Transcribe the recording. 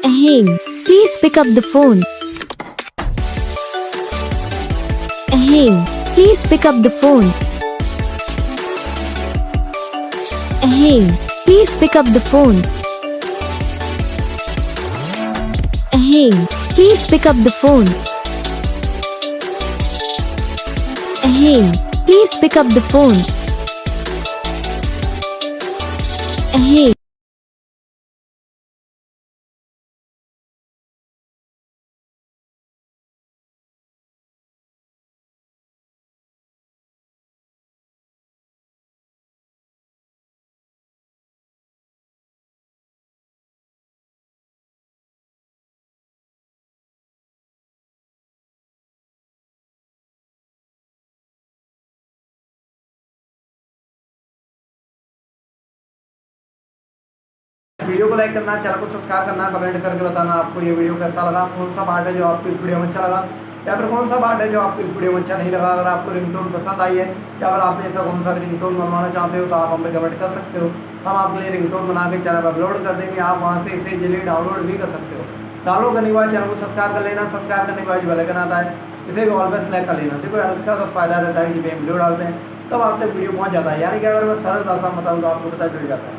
Ayan, please pick up the phone. Ayan, please pick up the phone. Ayan, please pick up the phone. Ayan, please pick up the phone. Ayan, please pick up the phone. Ayan. Video को like करना, channel को subscribe करना, comment करके बताना आपको ये video कैसा लगा, कौन सा पार्ट है जो आपको इस वीडियो में अच्छा लगा या फिर कौन सा पार्ट है जो आपको इस वीडियो में अच्छा नहीं लगा। अगर आपको रिंगटोन पसंद आई है या फिर आपने ऐसा कौन सा भी रिंगटोन बनवाना चाहते हो तो आप हमें कमेंट कर सकते हो। हम आपके लिए रिंगटोन बना के चैनल पर अपलोड कर देंगे, आप वहाँ से इसे इजीली डाउनलोड भी कर सकते हो। डाउनलोड करने के बाद चैनल को सब्सक्राइब कर लेना, सब्सक्राइब करने के बाद बेल आइकन आता है, इसे भी ऑल पे सेलेक्ट कर लेना। देखो यार इसका तो फायदा रहता है कि जब हम वीडियो डालते हैं तब आप तक वीडियो पहुँच जाता है, यानी कि अगर मैं सरल आसान बताऊँ तो आपको पता चल जाता है।